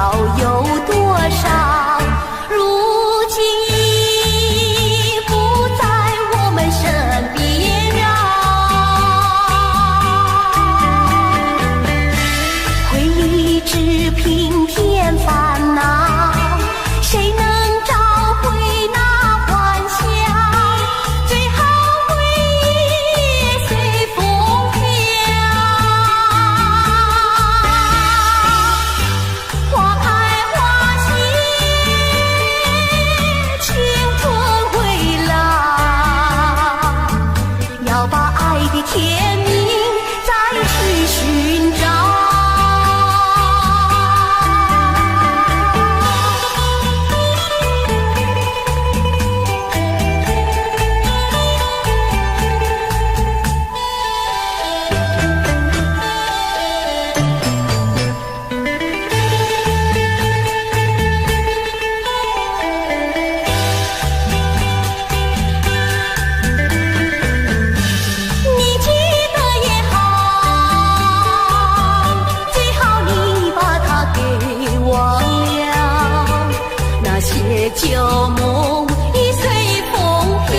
巧有多少，如今已不在我们身边啊。回忆只平添烦恼，谁能找回那欢笑？最后回忆也随风飘。花开花谢，青春回老，要把爱的天命再去寻找。你记得也好，最好你把它给忘了，那些旧梦已随风飘。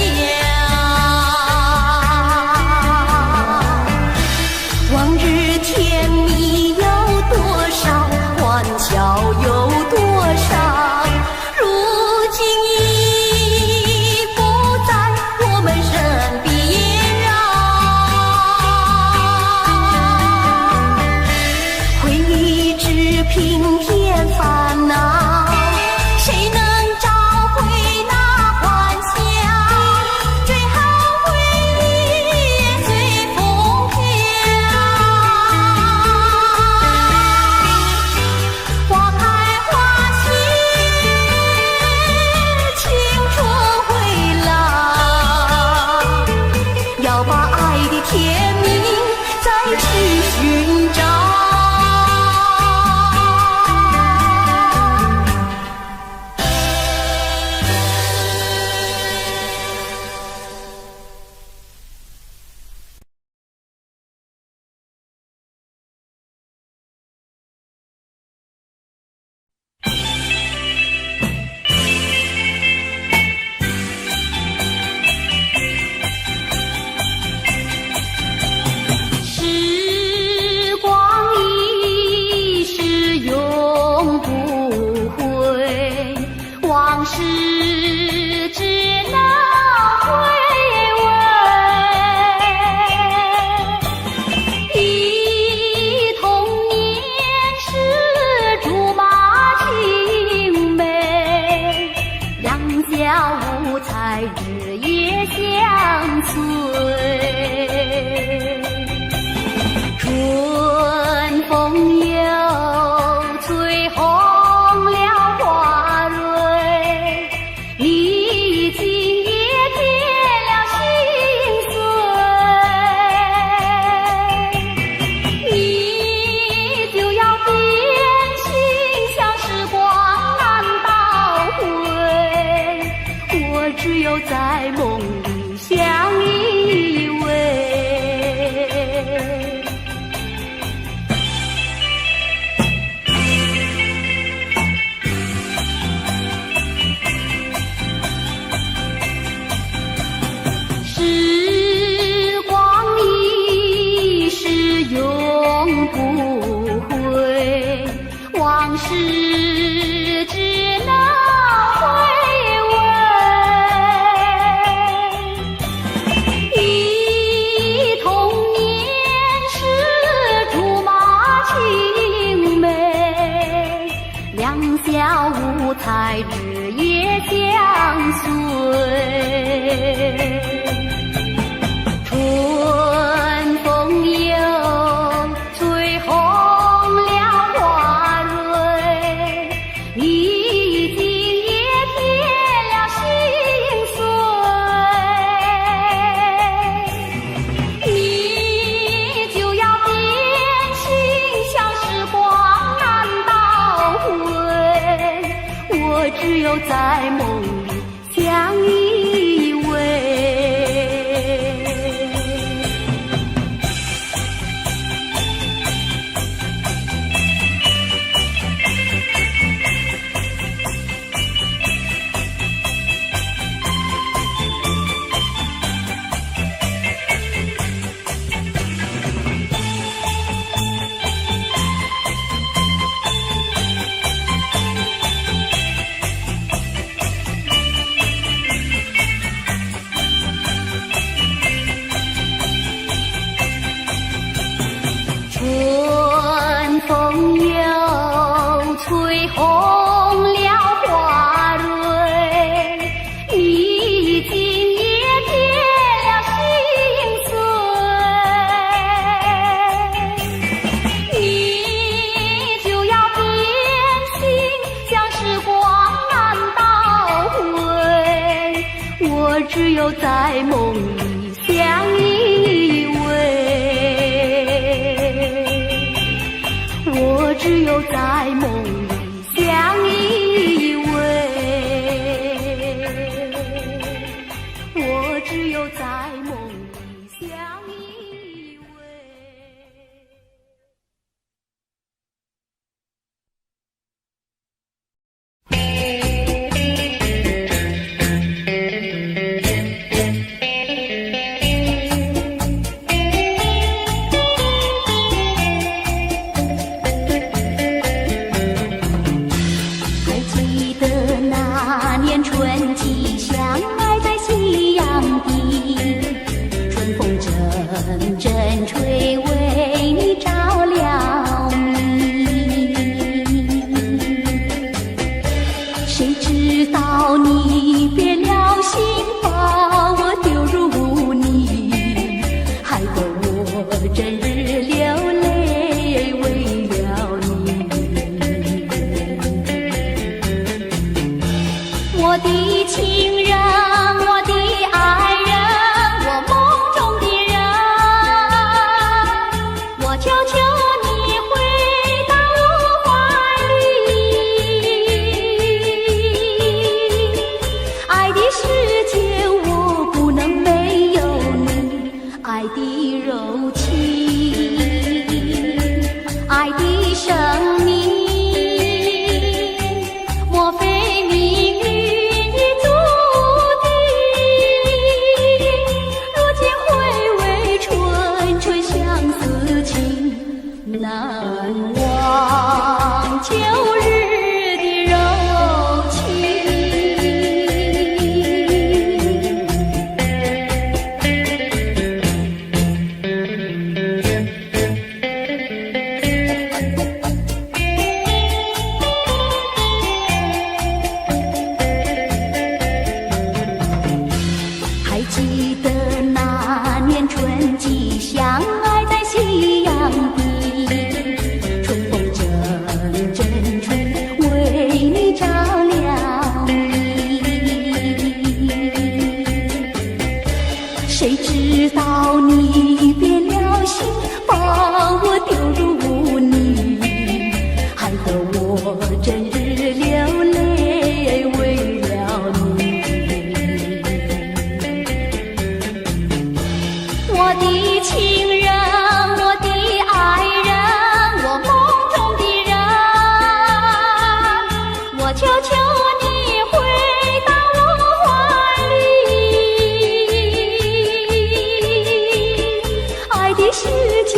往日甜蜜有多少，欢笑有多少，如今已不在我们身边啊。回忆只平添烦恼，谁能找回那欢笑？最后回忆也随风飘。花开花谢，青春回老，要把爱的天命再去寻找。时光一逝永不回，往事只能回味。忆童年时竹马青梅，两小无猜日夜相随。春风又吹红了花蕊，你今也添了心碎。你就要变心，像时光难倒回，我只有在梦里相依偎。时光一逝永不回，往事只能回味。忆童年时竹马青梅，两小无猜日夜相随。春风又吹红了花蕊，你今也添了心碎。你就要变心，像时光难倒回，我只有在梦里相依偎。红了花蕊，你今夜变了心碎，你就要变心，像时光难倒回，我只有在梦里相依偎，我只有在梦里相依偎，我只有在梦里相依偎。还记得那年春季相爱在夕阳底，春风阵阵吹，为你着了迷。谁知道你变了心，把我丢入污泥，害得我整日流泪为了你。我的情人，我的爱人，我梦中的人，我求求你回到我怀里。爱的世界我不能没有你，爱的柔情，爱的生命，莫非命运已注定？如今回味纯纯相思情，难忘旧日的柔情。还记得那年春季相爱在夕阳底，春风阵阵吹，为你着了迷。谁知道你变了心，把我丢入污泥，害得我整日流泪为了你。我的情人，我的爱人，我梦中的人，我求求你回到我怀里。爱的世界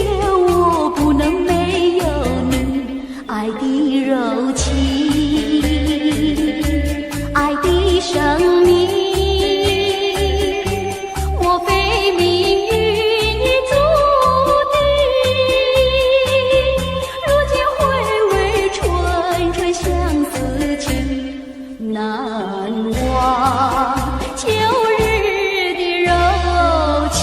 我不能没有你，爱的柔情，爱的生命，莫非命运已注定？如今回味纯纯相思情，难忘旧日的柔情。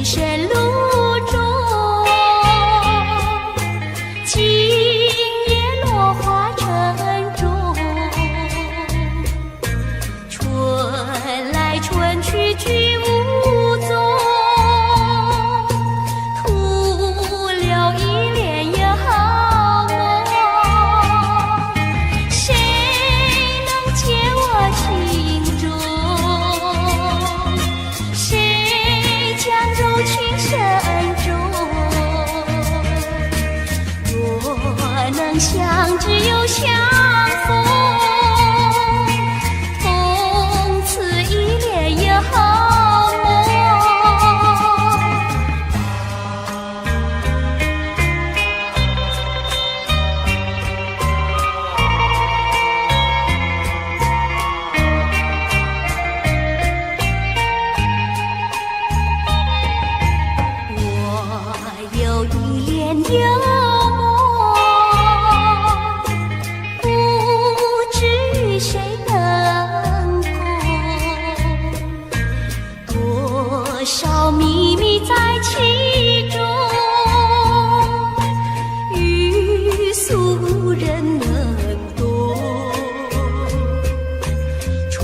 更深路中，今夜落花城中，春来春去去无踪，徒留一帘幽梦。谁能解我情中？谁将柔情深重？若能相知又相逢，从此一帘幽梦。我有一帘幽梦，不知与谁等候，多少秘密在其中，欲诉无人能懂。窗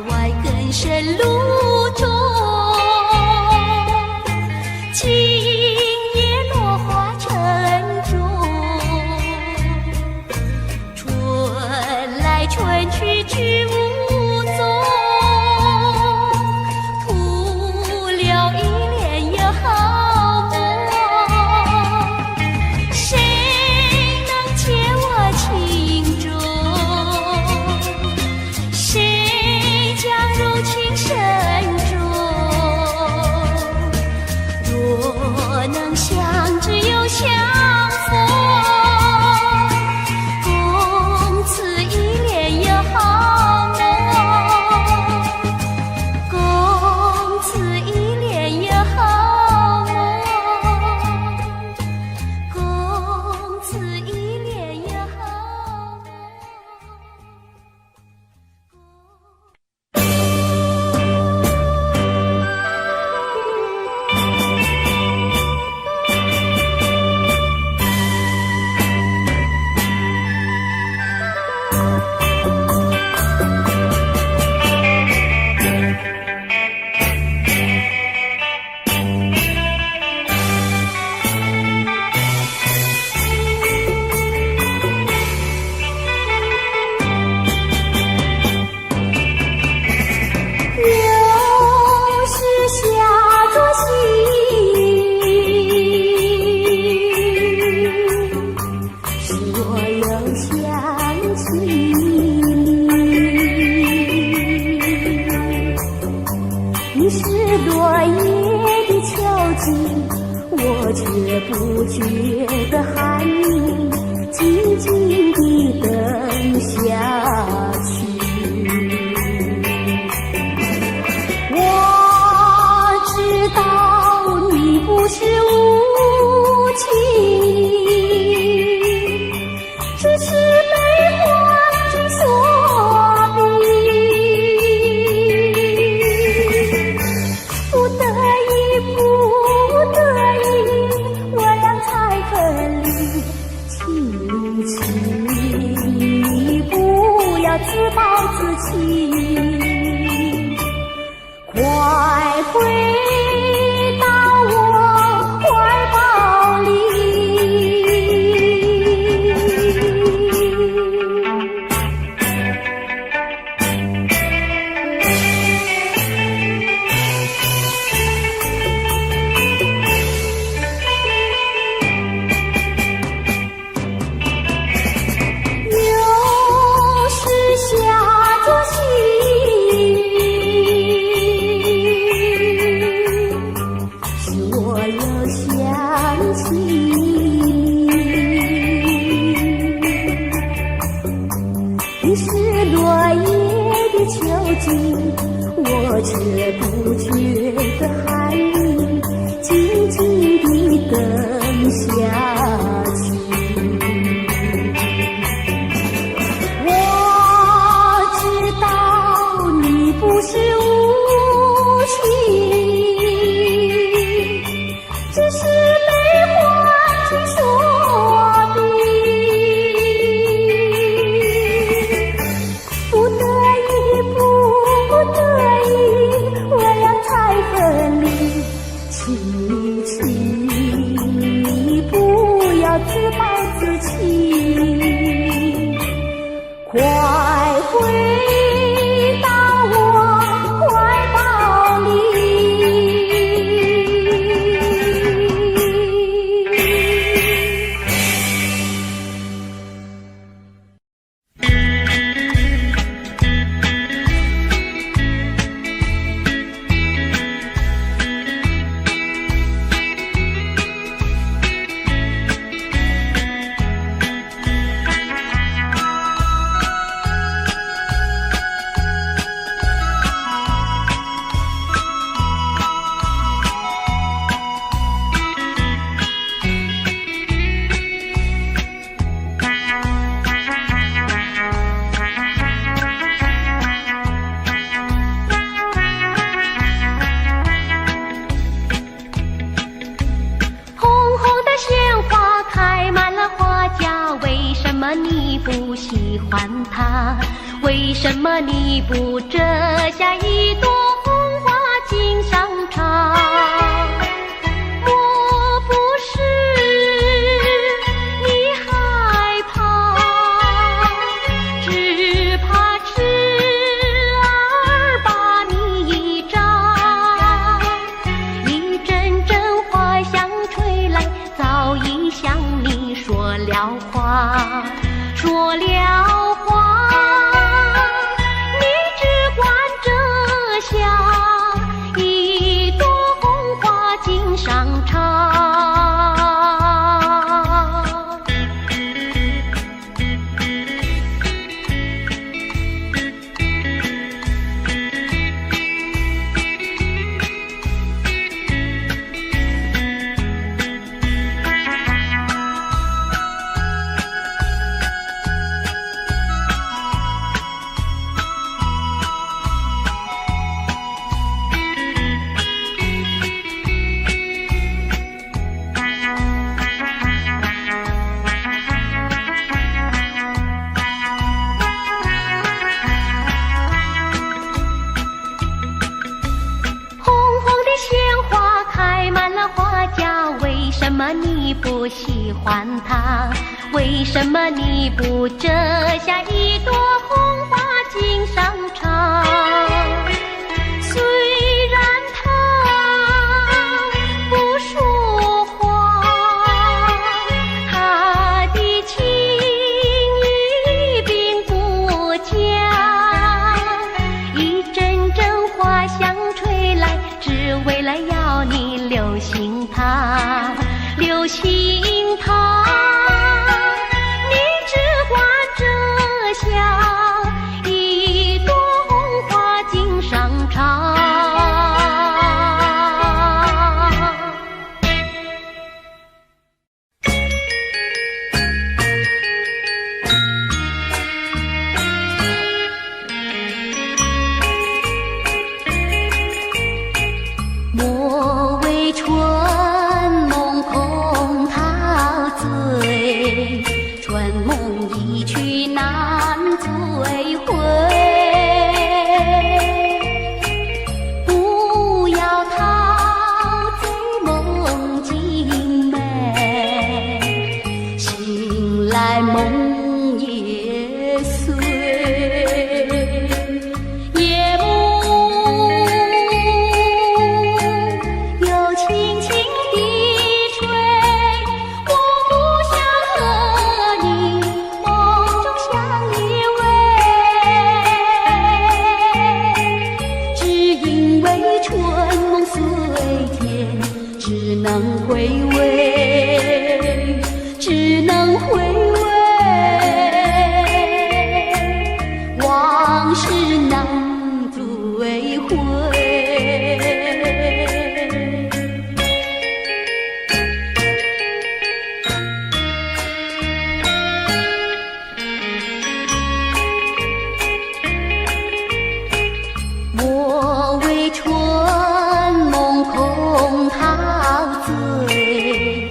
外更深路中，今夜落花城中，春来春去去无踪，徒留一帘幽梦。谁能解我情中？谁将柔情深重？若能相知又相逢，共此一帘幽梦，共此一帘幽梦，共此一帘幽梦。又是下作夕，使我又想起你。你是落叶的秋景，我却不觉得寒意，静静地等下去。我知道你不是无情，只是被环境所逼，不得已，不得已，我俩才分离。请你不要自暴自弃，快回到我怀抱里。又是下作夕，使我又想起你是落叶的秋景，我却不觉得寒意，静静地等下去。我知道你不是无情，欢他？为什么你不折下一朵红花锦上插？莫不是你害怕，只怕痴儿把你扎。一阵阵花香吹来，早已向你说了话，说了话。一朵红花锦上插。为什么你不喜欢它？为什么你不折下一朵红花锦上插？虽然它不说话，它的情意并不假。一阵阵花香吹来，只为了要你留心它，留心它。你只管折下一朵红花锦上插。莫为春梦空陶醉，春梦一去难追回。不要陶醉梦境美，醒来梦也碎。只能回味，只能回味，往事难追回。莫为春梦空陶醉，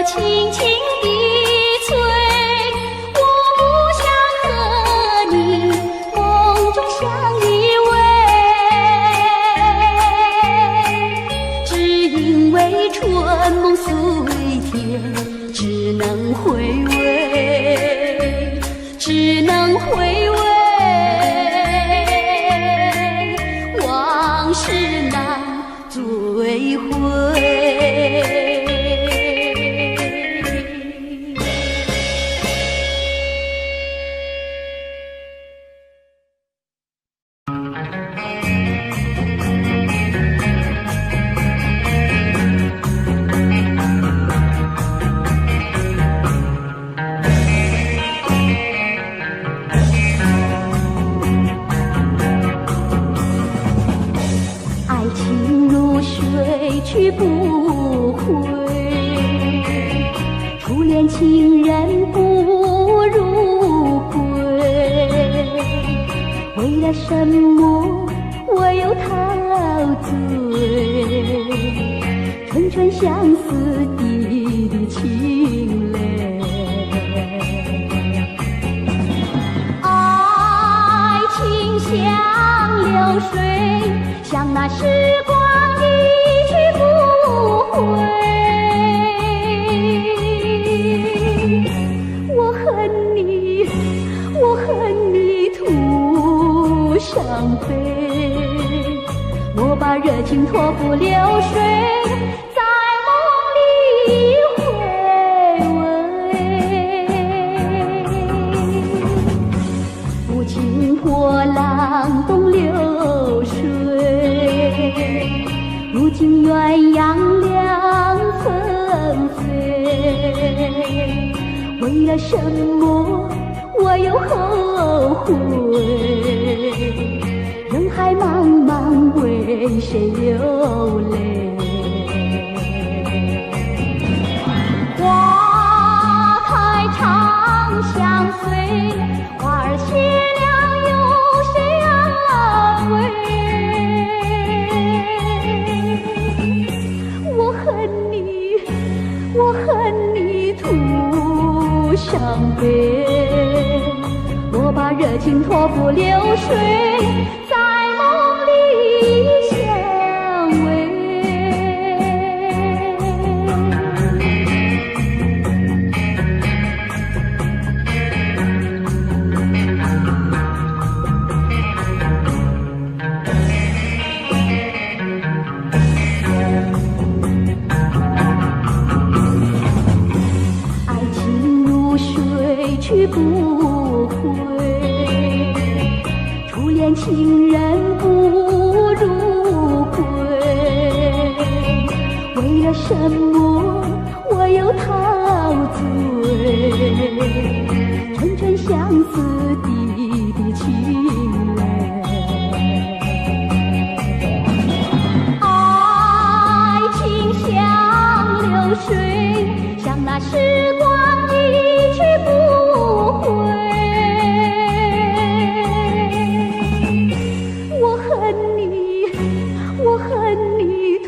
轻轻地催，我不想和你梦中相依偎，只因为春梦随天，只能回味，只能回味，往事难追回。去不回，初恋情人不如归。为了什么我又陶醉？春春相思滴滴清泪。爱情像流水，像那时光一去不回，我恨你，我恨你徒伤悲，我把热情托付流水，在梦里回味，无情波浪东流水，如今鸳鸯两纷飞，为了什么我又后悔？人海茫茫，为谁流泪？花开长相随，花儿谢了有谁安慰？我恨你徒伤悲，我把热情托付流水，在梦里相偎。去不回，初恋情人不如归。为了什么我又陶醉？春春相思滴滴清泪。爱情像流水，像那时光一去不回，我恨你徒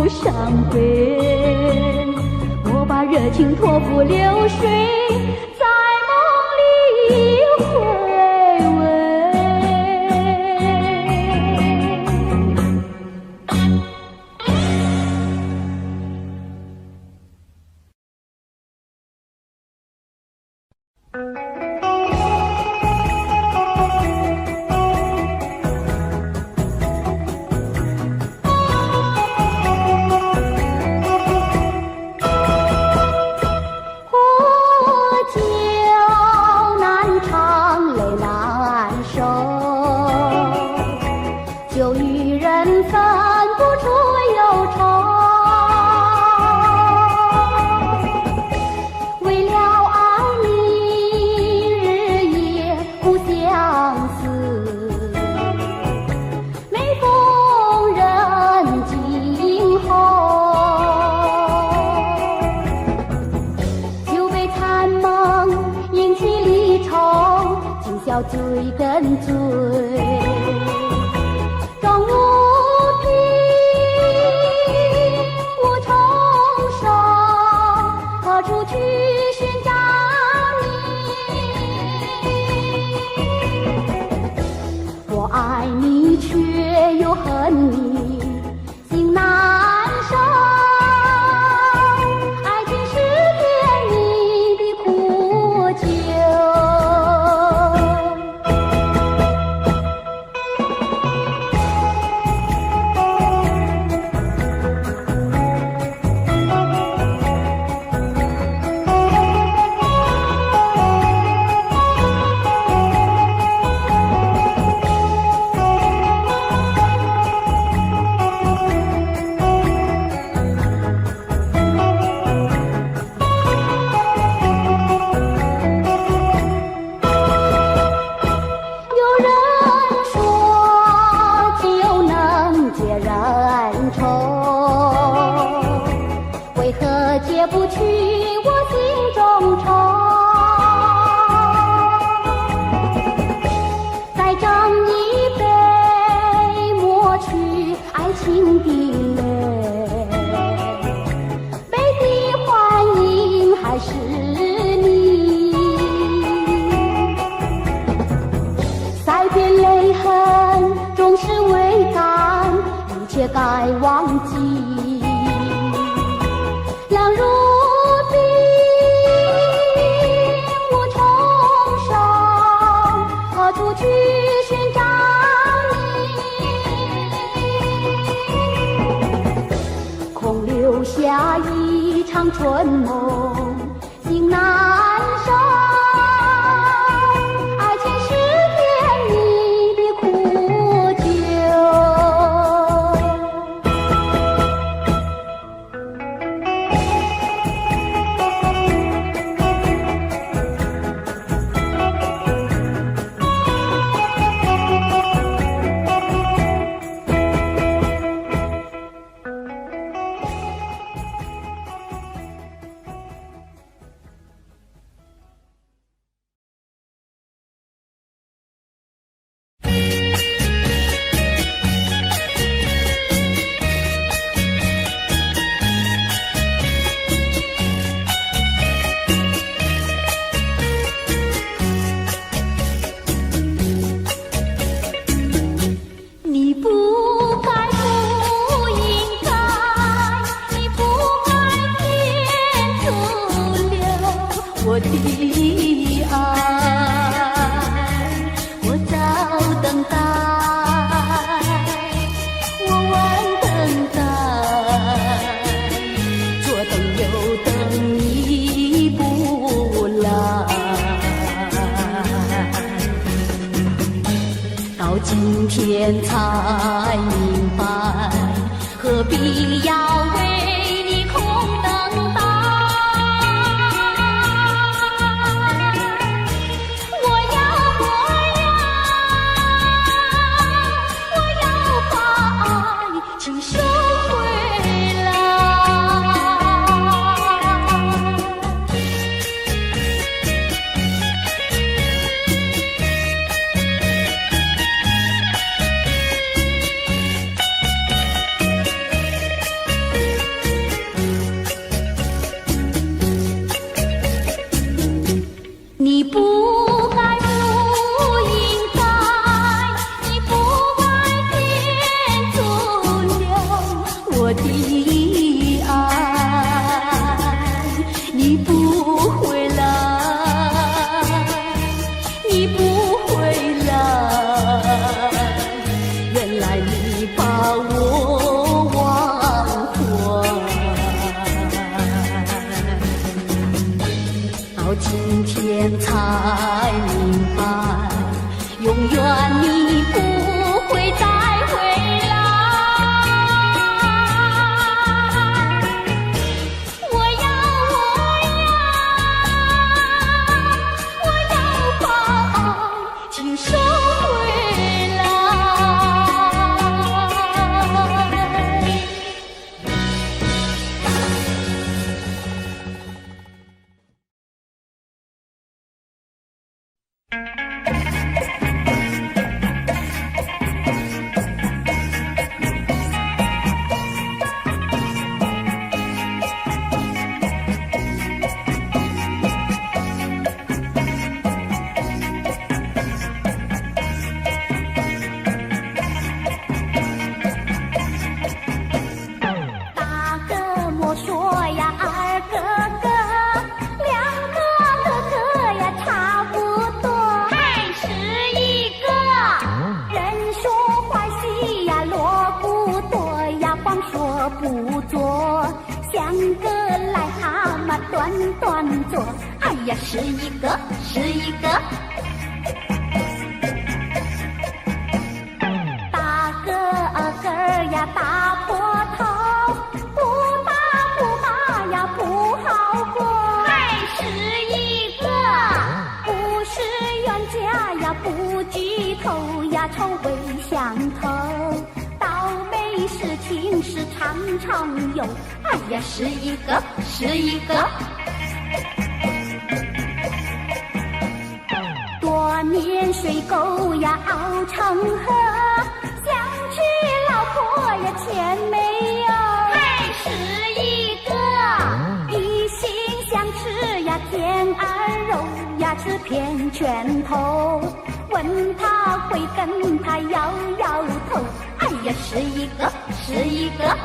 伤悲，我把热情托付流水，在梦里回味。要追跟追，终无凭无重生，不去我心中愁。再斟一杯，抹去爱情的泪。杯底幻影还是你，塞遍泪痕终是未干，一切该忘记。冷如冰，无重生，何处去寻找你？空留下一场春梦，心难收。爱情是甜蜜的苦酒。我的爱，我早等待，我晚等待，左等右等你不来。到今天才明白，何必要为你空等待。你不该不应该，你不该天阻留我的爱，你不回来，你不回来，原来你把我忘怀。到今天才明白，永远你不会再回来。我要把爱请收回来。不做，像个癞蛤蟆短短做，哎呀，是一个是一个。大个个呀大坡头，不大不大呀不好过，还是一个。不是冤家呀不聚头呀，臭味相投，倒霉事事情是常常有，哎呀，是一个是一个。多年水沟呀熬成河，想娶老婆呀钱没有，还是一个。一心想吃呀甜儿肉呀，吃片拳头。问他会跟他摇摇头，哎呀，是一个是一个。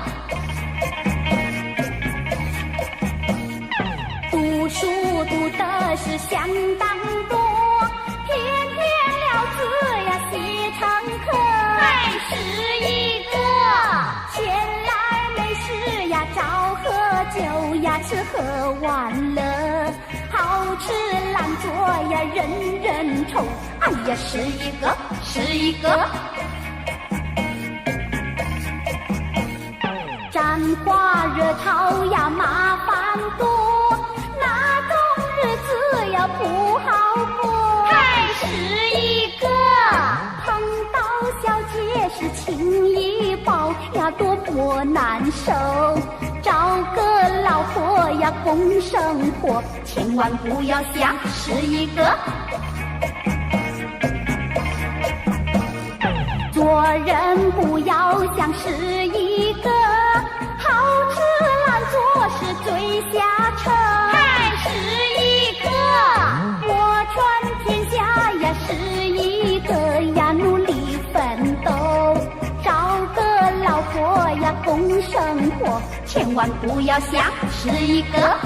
读书读的是相当多，天天了字呀写成课，还是一个。闲来没事呀找喝酒呀，吃喝玩乐，好吃懒做呀人人愁，哎呀，是一个是一个。沾花惹草呀麻烦多，那种日子呀不好过，还是一个。碰到小姐是情谊抱呀多么难受，找个老婆呀共生活，千万不要想是一个。做人不要想是一个，好吃懒做是最下策，还是一个。我传天下呀是一个呀，努力奋斗，找个老婆呀共生活，千万不要想是一个。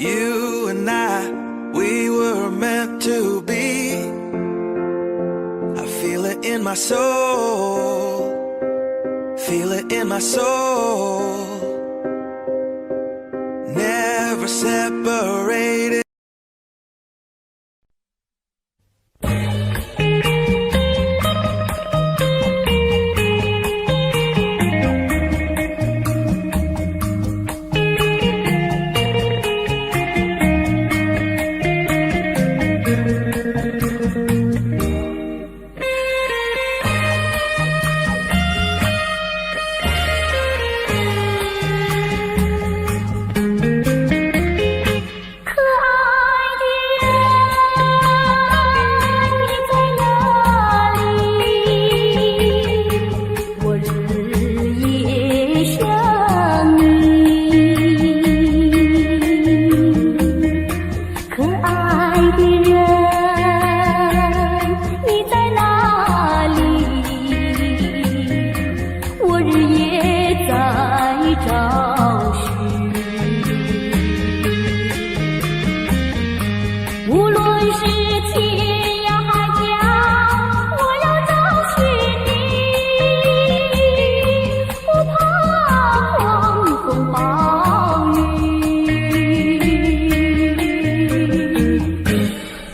You and I, we were meant to be. I feel it in my soul. Feel it in my soul. Never separated.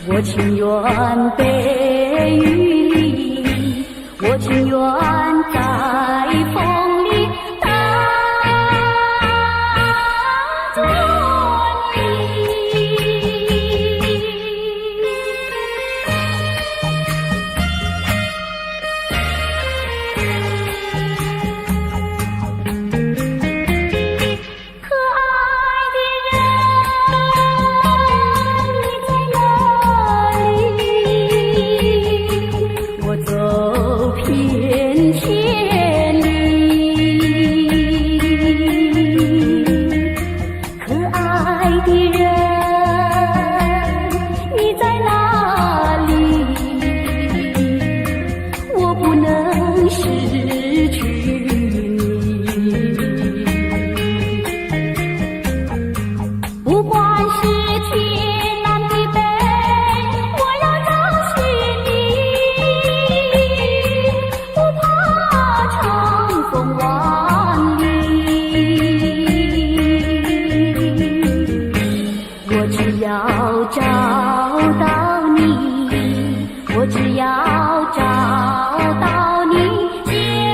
我情愿被雨淋，我情愿在风里等着你。可爱的人，你在哪里？我走遍千里。可爱的人，你在哪里？我不能失去你。不管是天南地北，我要找寻你，不怕长风万里。我只要找到你，我只要找到你，相爱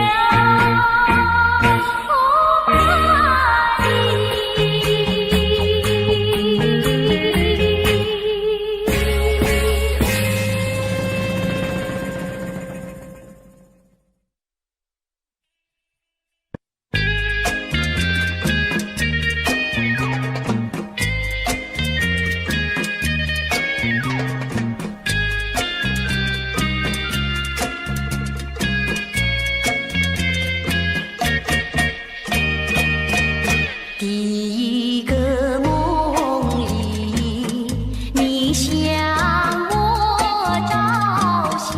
第一个梦里，你向我照相，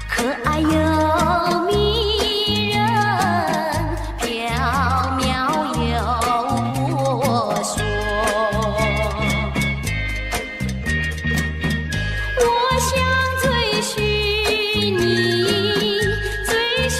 可爱又迷人，缥缈又婆娑。我想追寻你，追寻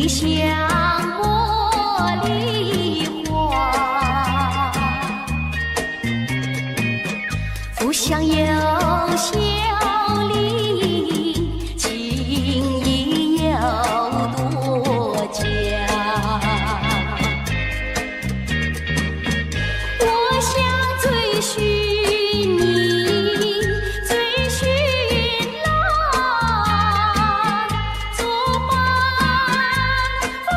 像茉莉花，不想有笑里，情意有多假。我想追寻你，追寻浪，作伴风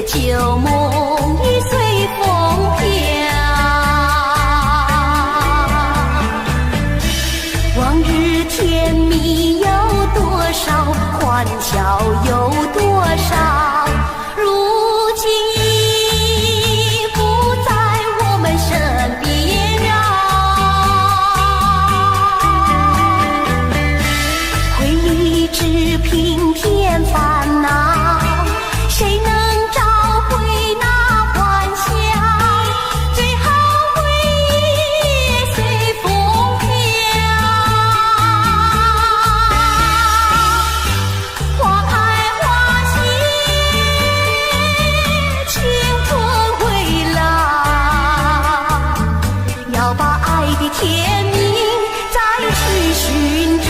旧梦已随风飘，往日甜蜜有多少，欢笑有多少，如今已不在我们身边啊。回忆只平添烦恼，谁能天命再去寻找。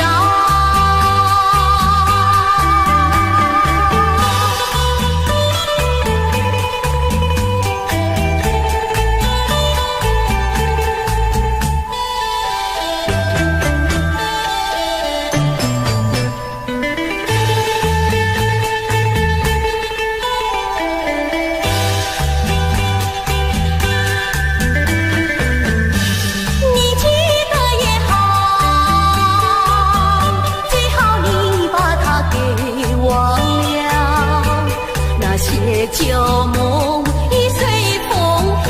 旧梦已随风飘，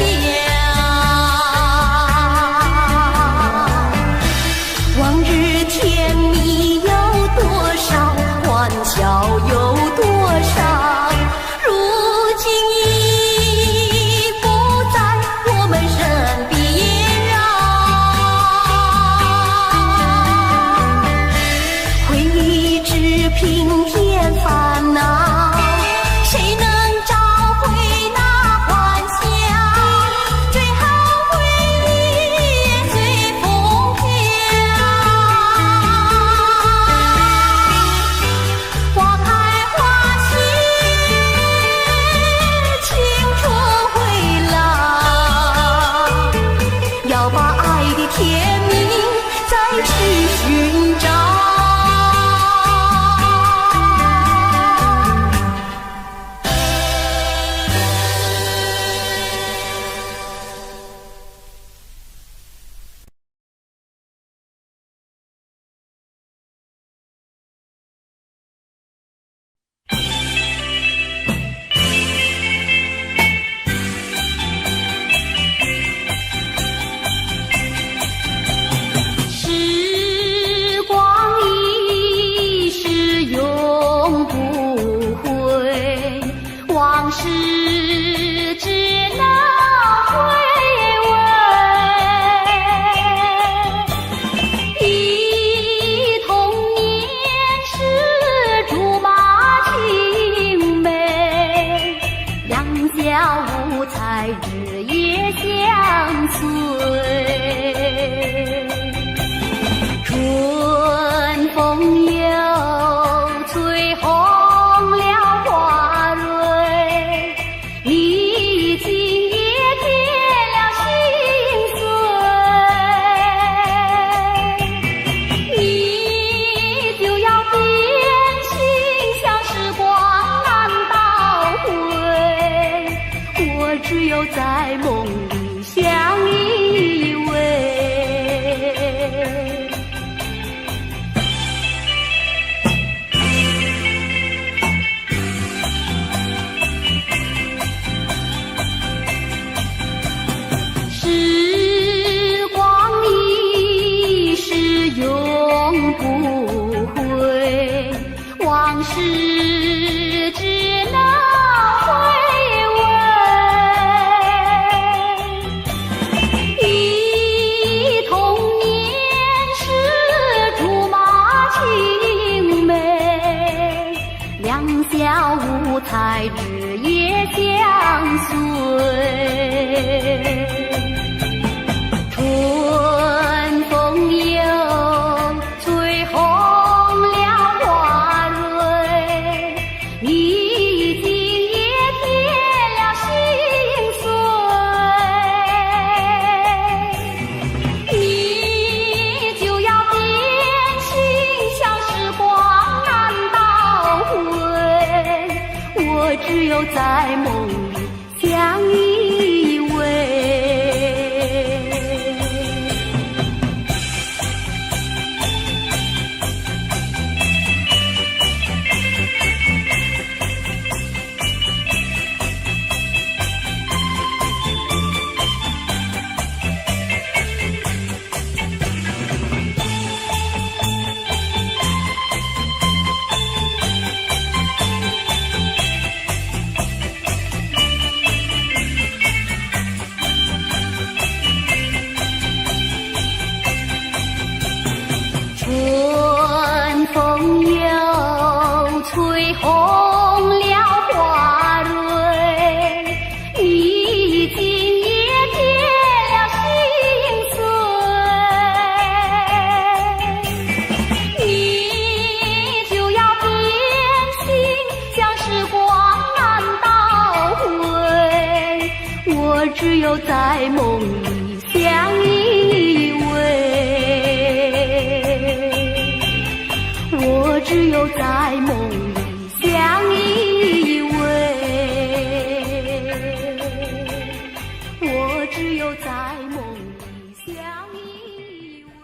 往日甜蜜有多少，欢笑有多少，如今已不在我们身边啊。回忆只平添烦恼，谁能天命再去寻找。往事只能回味，忆童年时竹马青梅，两小无猜日夜相随，春风又吹红只有在梦里相依偎。爱日夜相随。春风又吹红了花蕊，你今夜添了心碎，你就要变心，像时光难倒回，我只有在梦里相依偎。春风又吹红了花蕊，你今夜添了心碎，你就要变心，像时光难倒回，我只有在梦里相依偎。我只有在梦里相依偎，我只有在梦里相依偎。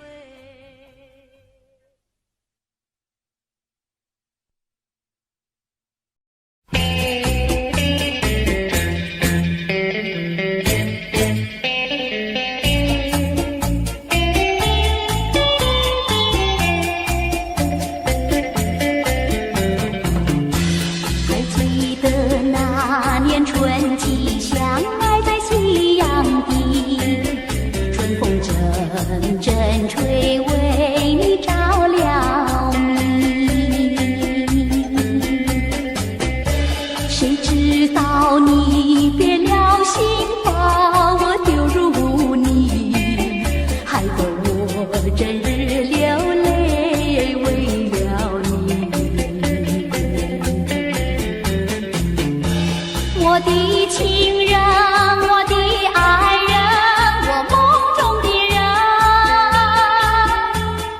阵阵吹，为你照了明。谁知道你变了心，把我丢入污泥，害得我整日流泪为了你。我的情人，我的爱人，我梦中的人，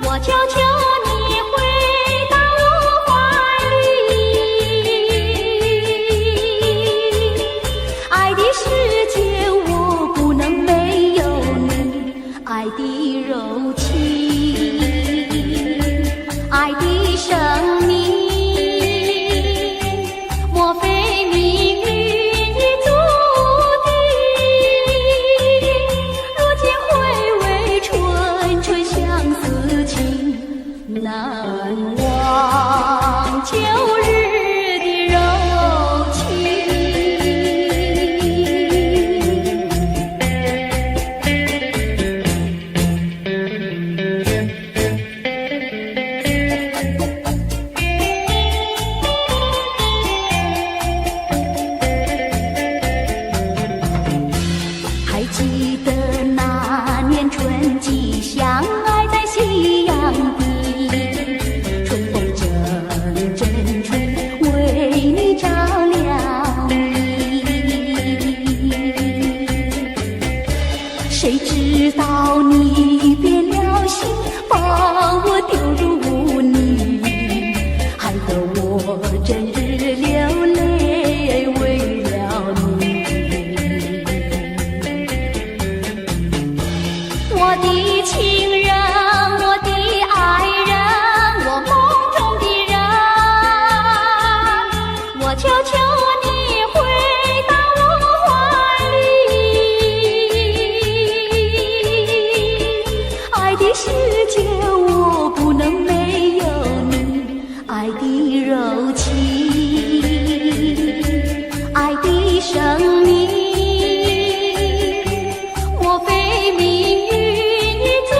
我求求你回到我怀里。爱的世界我不能没有你，爱的柔情，爱的生命，莫非命运已注定？如今回味纯纯相思情，难忘旧日的柔情。还记得那年春季相爱在夕阳底，春风阵阵吹，为你照了明。谁知道你变了心，把我丢入污泥，害得我整日流泪为了你。我的情人，我的爱人，我梦中的人，我求求你回到我怀里。爱的世界我不能没有你，爱的柔情，爱的生命，莫非命运已注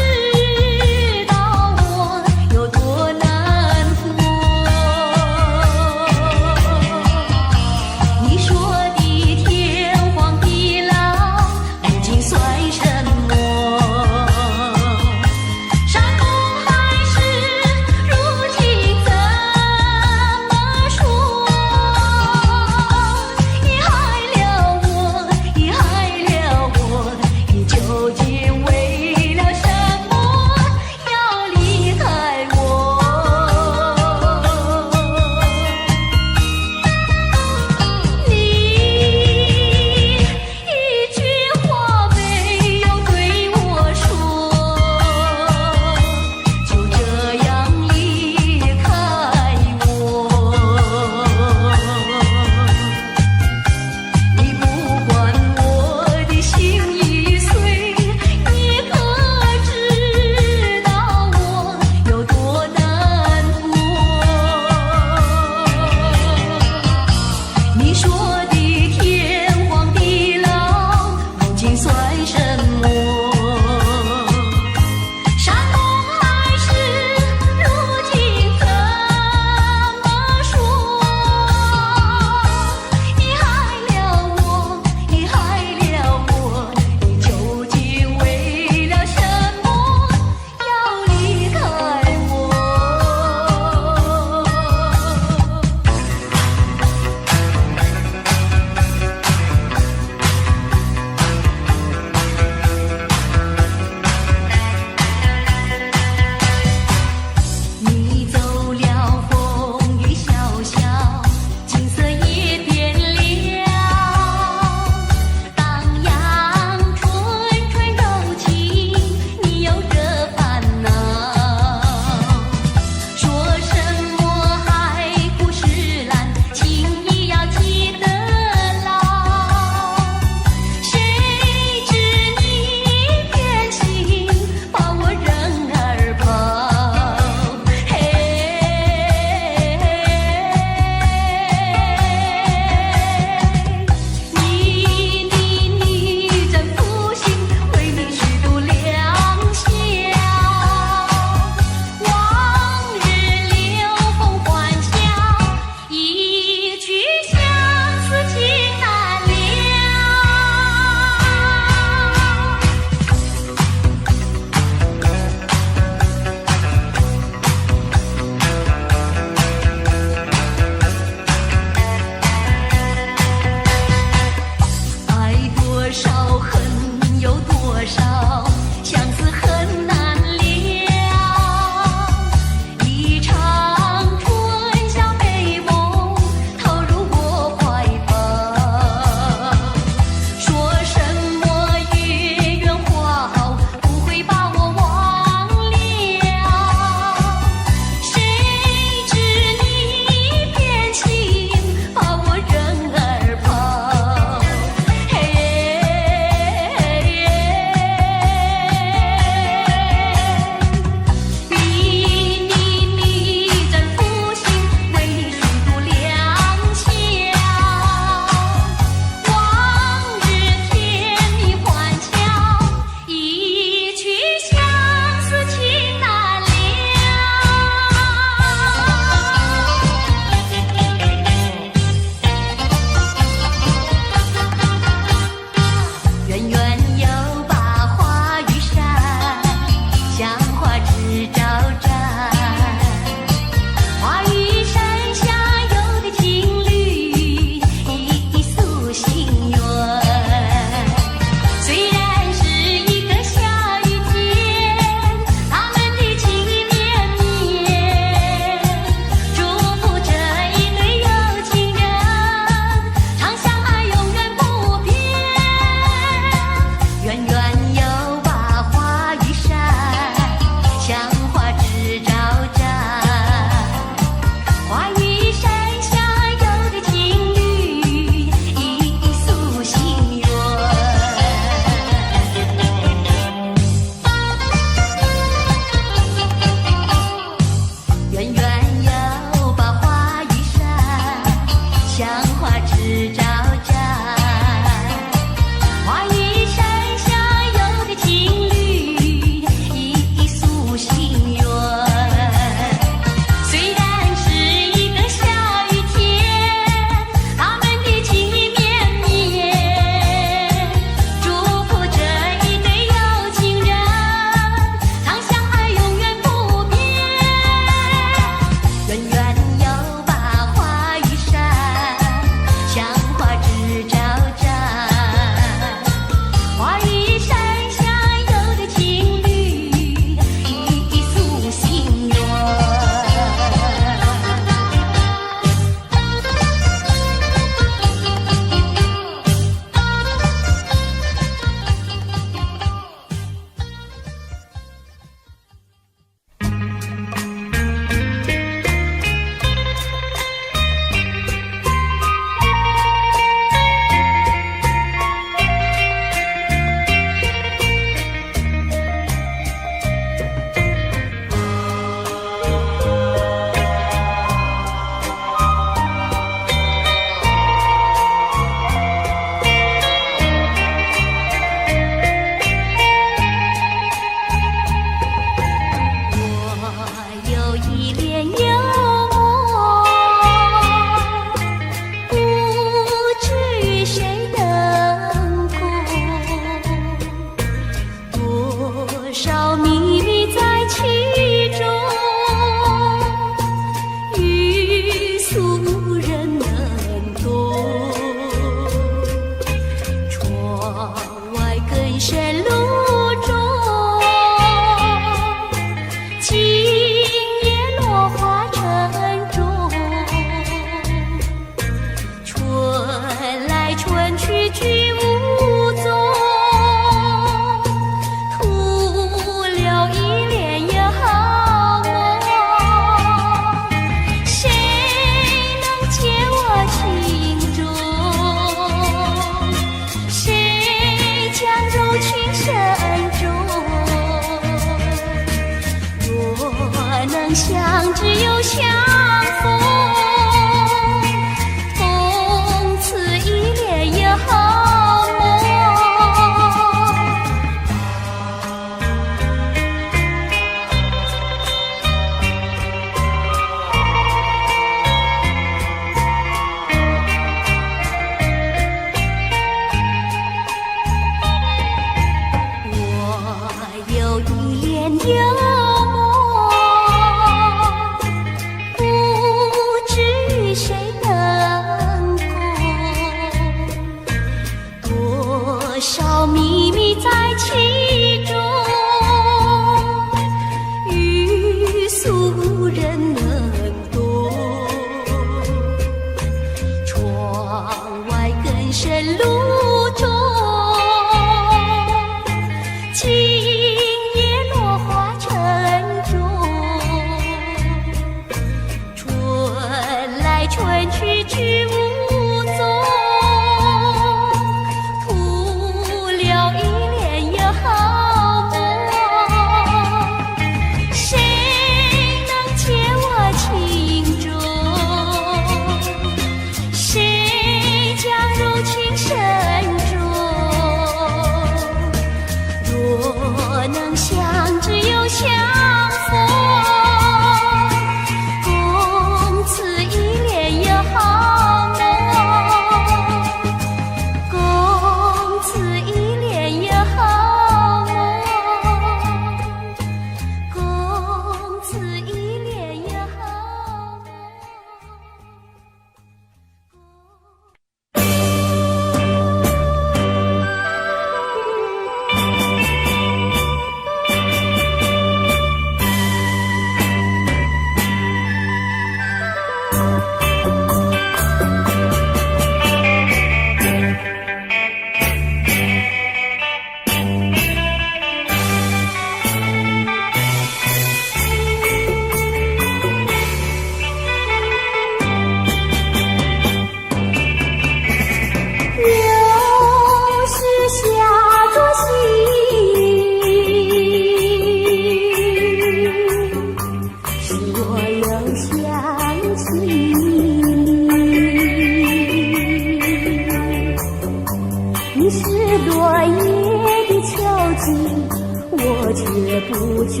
不觉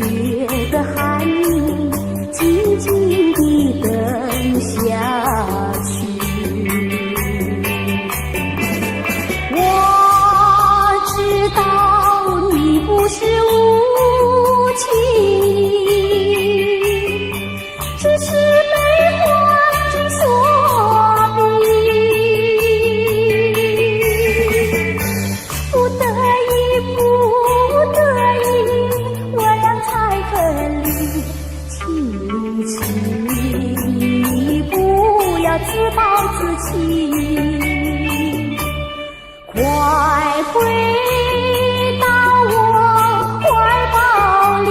的喊你静静地等下去。我知道你不是无情，只是被环境所逼，不得已，不得已，我俩才分离。请你不要自暴自弃，快回到我怀抱里。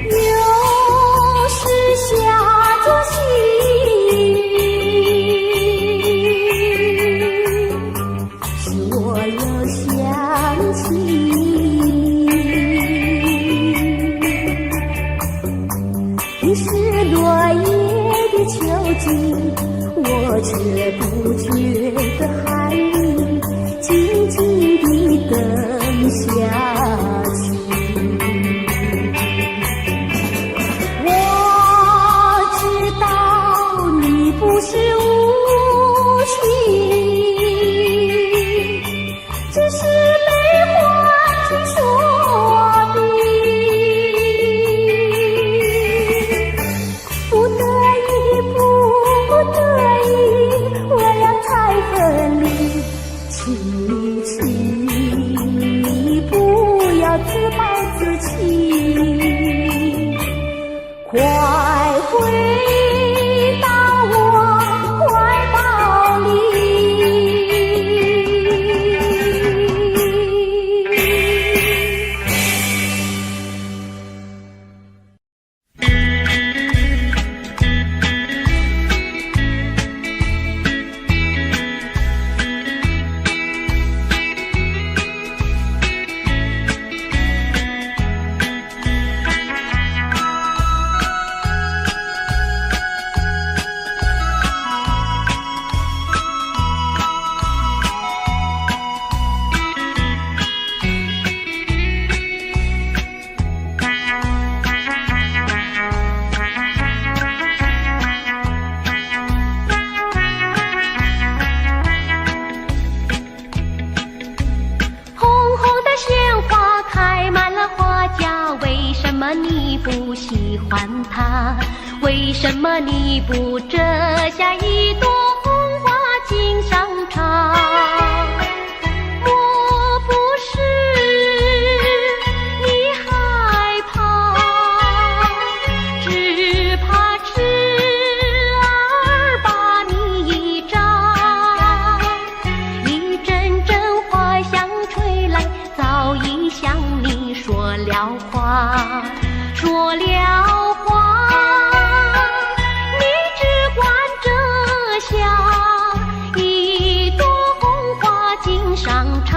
有时下着细雨，使我又想起你是落叶的秋景，我却不觉得寒意，静静地等下去。我知道你不是无情，只是被环境所逼，不得已，不得已，我俩才分离。请你不要自暴自弃，快回到我怀抱里。你不喜欢它？为什么你不折下一朵红花锦上插？莫不是你害怕，只怕痴儿把你扎。一阵阵花香吹来，早已向你说了话。说了话，你只管折下一朵红花锦上插。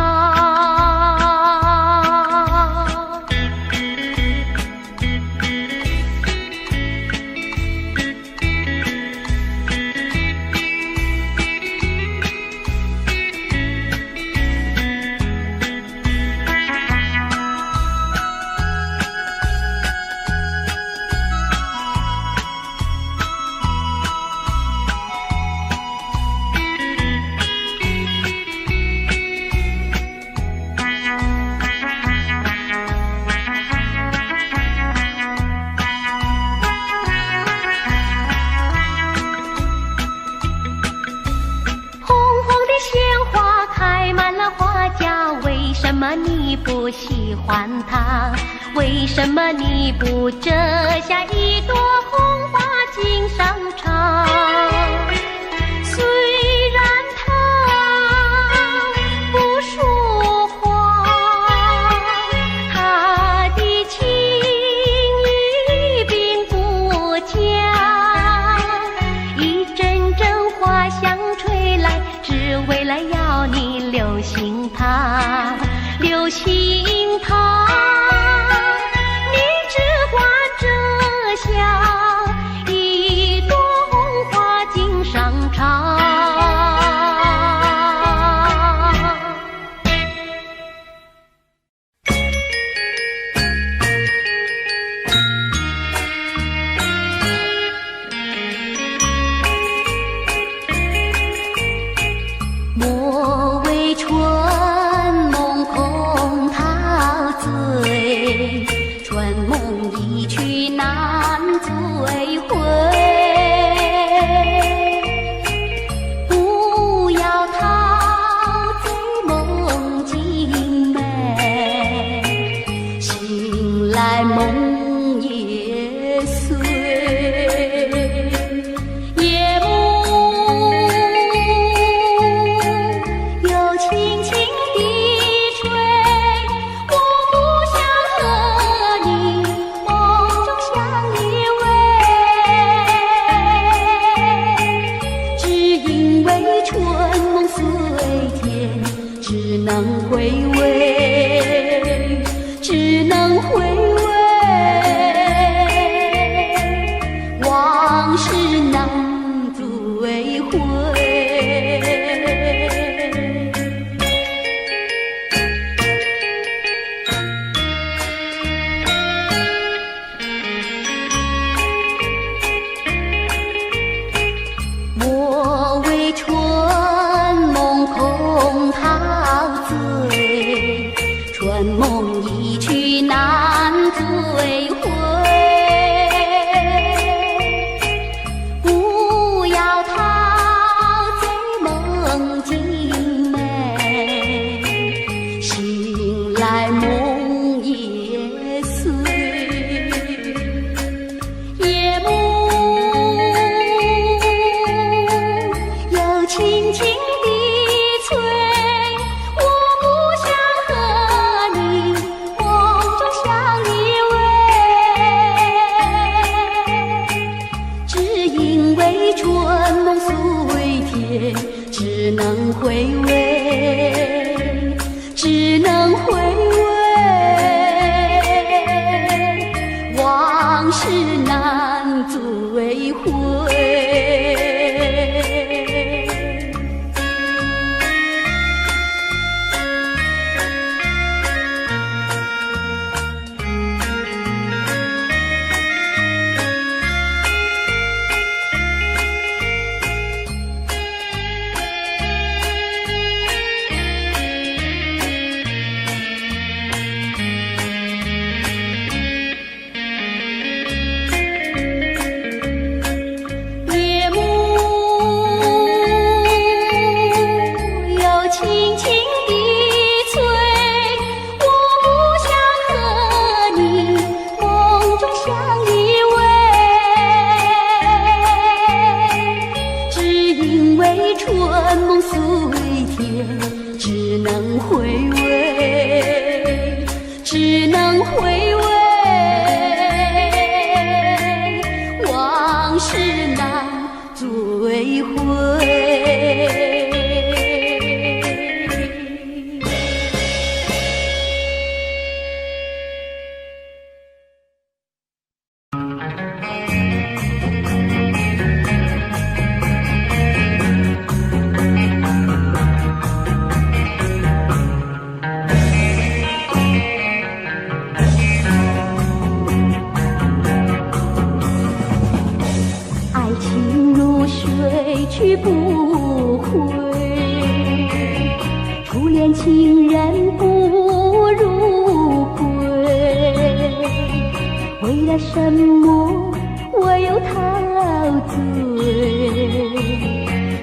为什么你不喜欢它？为什么你不折下一朵红花锦上插？虽然它不说话，它的情意并不假。一阵阵花香吹来，只为了要你留心它。留心回味，只能回味，往事难追回。去不回，初恋情人不如归。为了什么我又陶醉？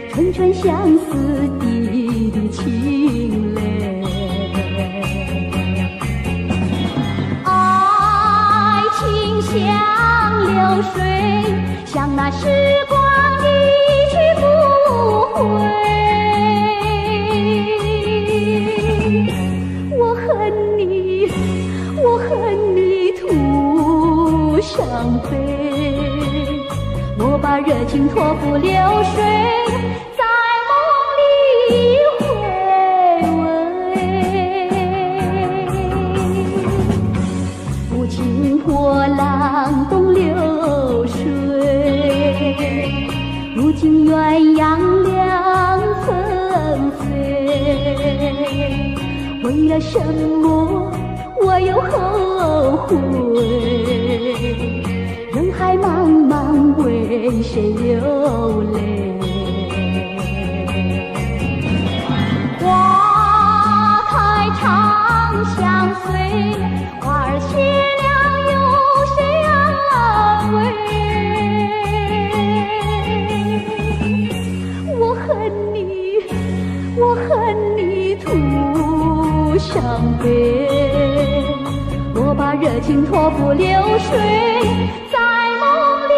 春春相思滴滴情泪。爱情像流水，像那时光一去不回。我恨你，我恨你徒伤悲。莫把热情托付流水，在梦里回味。不经波浪东流水，如今鸳鸯两纷飞。为了什么我又后悔？人海茫茫，为谁流泪？花开长相随，花儿谢了有谁安慰？我恨你，我恨你徒伤悲。我把热情托付流水，在梦里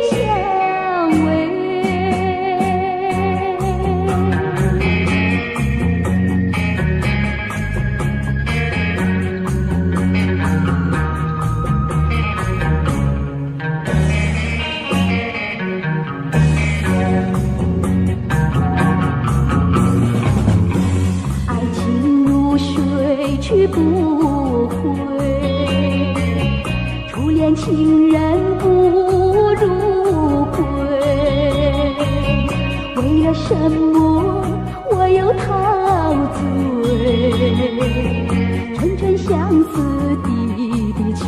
相偎。爱情如水去不回，初恋情人不如归。为了什么我又陶醉？春春相思滴滴情